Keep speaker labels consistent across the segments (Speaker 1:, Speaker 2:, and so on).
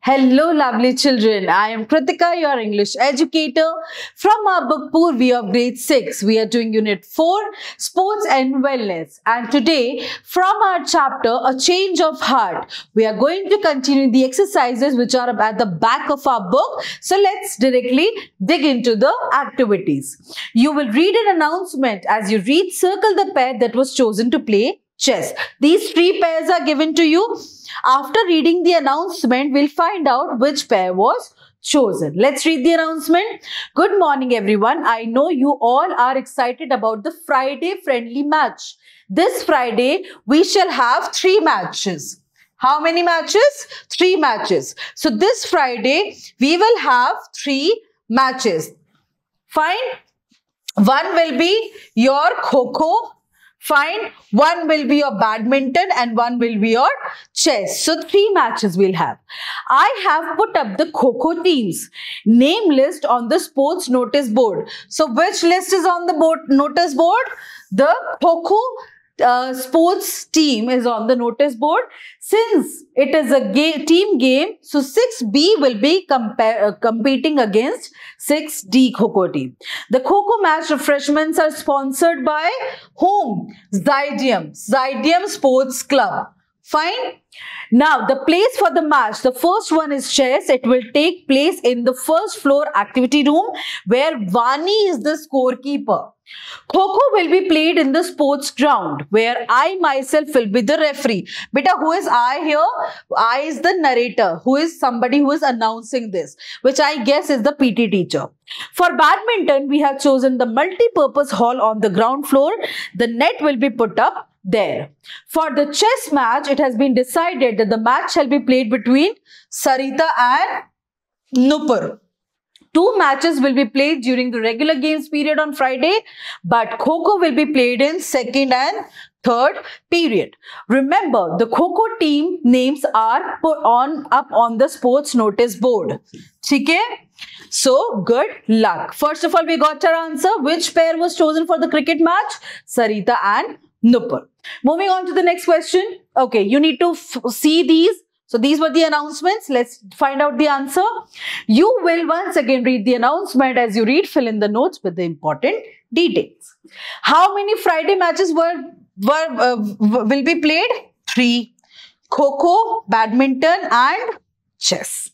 Speaker 1: Hello, lovely children. I am Kritika, your English educator. From our book Purvi of grade 6, we are doing unit 4, Sports and Wellness. And today, from our chapter, A Change of Heart, we are going to continue the exercises which are at the back of our book. So let's directly dig into the activities. You will read an announcement. As you read, circle the pair that was chosen to play chess. These 3 pairs are given to you. After reading the announcement, we'll find out which pair was chosen. Let's read the announcement. Good morning, everyone. I know you all are excited about the Friday friendly match. This Friday, we shall have 3 matches. How many matches? 3 matches. So this Friday, we will have 3 matches. Fine. One will be your Kho-Kho. Fine. One will be your badminton and one will be your chess. So 3 matches we'll have. I have put up the Kho-Kho teams name list on the sports notice board. So which list is on the notice board? The Kho-Kho sports team is on the notice board. Since it is a team game, so 6B will be competing against 6D Kho-Kho team. The Kho-Kho match refreshments are sponsored by whom? Zydium Sports Club. Fine. Now, the place for the match, the first one is chess. It will take place in the first floor activity room where Vani is the scorekeeper. Kho-Kho will be played in the sports ground where I myself will be the referee. Beta, who is I here? I is the narrator, who is somebody who is announcing this, which I guess is the PT teacher. For badminton, we have chosen the multi-purpose hall on the ground floor. The net will be put up there. For the chess match, it has been decided that the match shall be played between Sarita and Nupur. 2 matches will be played during the regular games period on Friday, but Kho-Kho will be played in 2nd and 3rd period. Remember, the Kho-Kho team names are put up on the sports notice board. Okay? So, good luck. First of all, we got our answer. Which pair was chosen for the cricket match? Sarita and Nupur. Moving on to the next question. Okay, you need to see these. So these were the announcements. Let's find out the answer. You will once again read the announcement. As you read, fill in the notes with the important details. How many Friday matches will be played? 3. Kho-Kho, badminton and chess.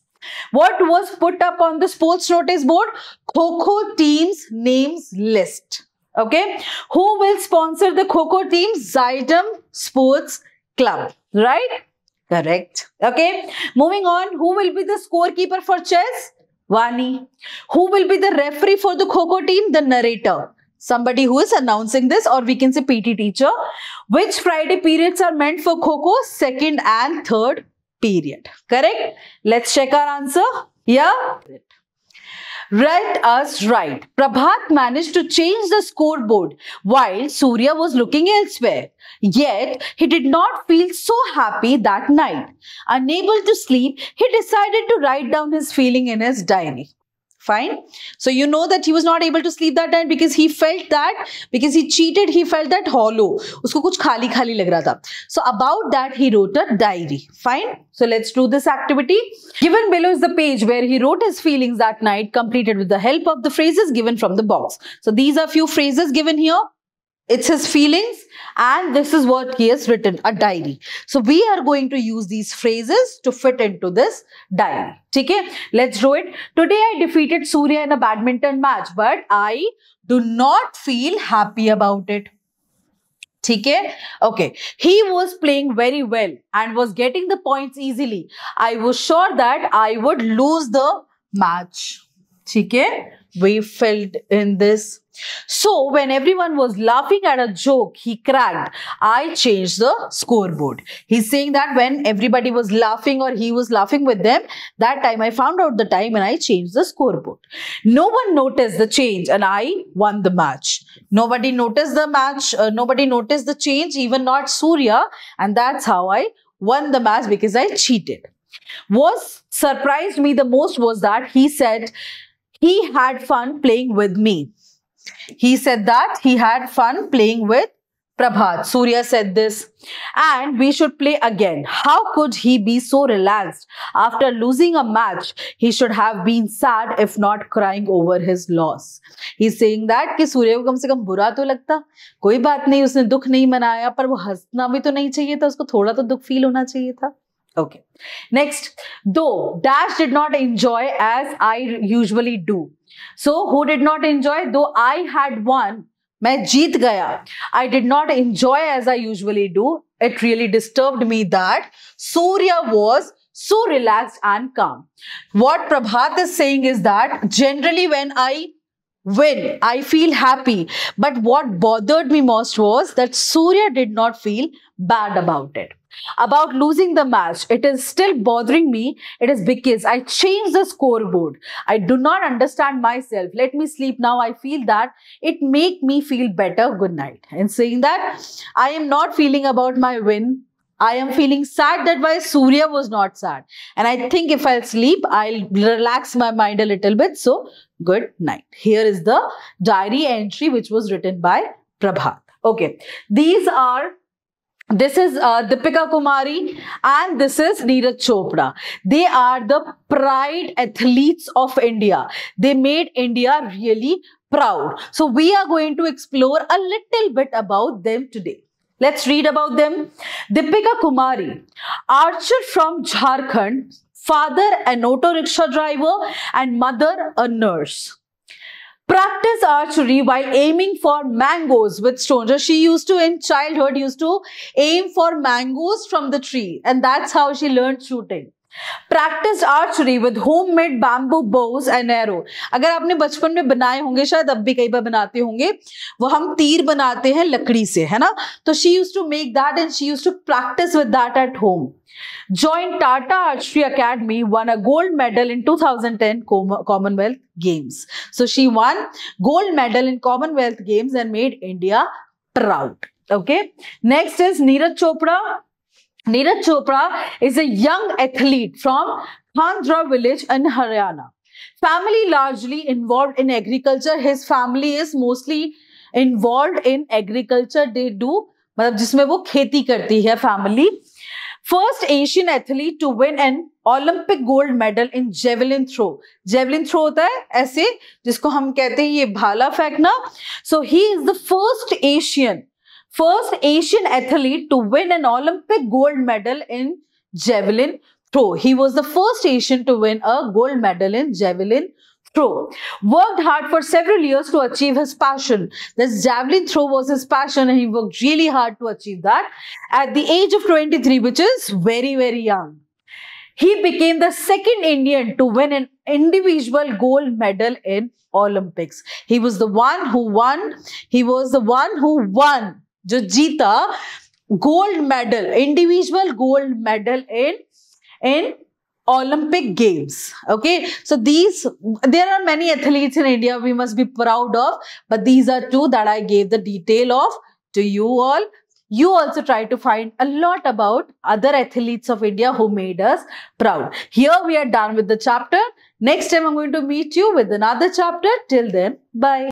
Speaker 1: What was put up on the sports notice board? Kho-Kho teams names list. Okay. Who will sponsor the Kho-Kho team? Zydium Sports Club. Right? Correct. Okay. Moving on. Who will be the scorekeeper for chess? Vani. Who will be the referee for the Kho-Kho team? The narrator. Somebody who is announcing this, or we can say PT teacher. Which Friday periods are meant for Kho-Kho? 2nd and 3rd period. Correct? Let's check our answer. Yeah. Let us write. Prabhat managed to change the scoreboard while Surya was looking elsewhere. Yet, he did not feel so happy that night. Unable to sleep, he decided to write down his feeling in his diary. Fine. So, you know that he was not able to sleep that night because he felt that, because he cheated, he felt that hollow. Usko kuch khali khali lag raha tha. So, about that, he wrote a diary. Fine. So, let's do this activity. Given below is the page where he wrote his feelings that night, completed with the help of the phrases given from the box. So, these are few phrases given here. It's his feelings and this is what he has written, a diary. So, we are going to use these phrases to fit into this diary. Okay, let's do it. Today, I defeated Surya in a badminton match, but I do not feel happy about it. Okay, he was playing very well and was getting the points easily. I was sure that I would lose the match. We filled in this. So, when everyone was laughing at a joke, he cracked, I changed the scoreboard. He's saying that when everybody was laughing or he was laughing with them, that time I found out the time and I changed the scoreboard. No one noticed the change and I won the match. Nobody noticed the match, nobody noticed the change, even not Surya. And that's how I won the match, because I cheated. What surprised me the most was that he said he had fun playing with me. He said that he had fun playing with Prabhat, Surya said this. And we should play again. How could he be so relaxed? After losing a match, he should have been sad if not crying over his loss. He's saying that कि सूर्य को कम से कम बुरा तो लगता, कोई बात नहीं, उसने दुख नहीं मनाया, पर वो हंसना भी तो नहीं चाहिए था, उसको थोड़ा तो दुख फील होना चाहिए था. Okay. Next, though Dash did not enjoy as I usually do. So who did not enjoy? Though I had won, मैं जीत गया. I did not enjoy as I usually do. It really disturbed me that Surya was so relaxed and calm. What Prabhat is saying is that generally when I win, I feel happy. But what bothered me most was that Surya did not feel bad about it. About losing the match, it is still bothering me. It is because I changed the scoreboard. I do not understand myself. Let me sleep now. I feel that it make me feel better. Good night. And saying that I am not feeling about my win. I am feeling sad that why Surya was not sad. And I think if I'll sleep, I'll relax my mind a little bit. So good night. Here is the diary entry which was written by Prabhat. Okay. This is Deepika Kumari and this is Neeraj Chopra. They are the pride athletes of India. They made India really proud. So we are going to explore a little bit about them today. Let's read about them. Deepika Kumari, archer from Jharkhand, father an auto rickshaw driver and mother a nurse. Practice archery while aiming for mangoes with stones. She used to, in childhood, aim for mangoes from the tree, and that's how she learned shooting. Practiced archery with homemade bamboo bows and arrow. अगर आपने बचपन में बनाए होंगे, शायद अब भी कई बार बनाते होंगे, वो हम तीर बनाते हैं लकड़ी से, है ना? तो she used to make that and she used to practice with that at home. Joined Tata Archery Academy, won a gold medal in 2010 Commonwealth Games. So she won gold medal in Commonwealth Games and made India proud. Okay. Next is Neeraj Chopra. Neeraj Chopra is a young athlete from Khandra village in Haryana. Family largely involved in agriculture. His family is mostly involved in agriculture. They do, मतलब जिसमें वो खेती करती है family. First Asian athlete to win an Olympic gold medal in javelin throw. Javelin throw होता है ऐसे जिसको हम कहते हैं ये भाला फेंकना. So he is the first Asian athlete to win an Olympic gold medal in javelin throw. He was the first Asian to win a gold medal in javelin throw. Worked hard for several years to achieve his passion. This javelin throw was his passion and he worked really hard to achieve that. At the age of 23, which is very, very young, he became the second Indian to win an individual gold medal in Olympics. He was the one who won. जो जीता gold medal, individual gold medal in Olympic Games. Okay, so there are many athletes in India we must be proud of, but these are two that I gave the detail of to you all. You also try to find a lot about other athletes of India who made us proud. Here we are done with the chapter. Next time I'm going to meet you with another chapter. Till then, bye.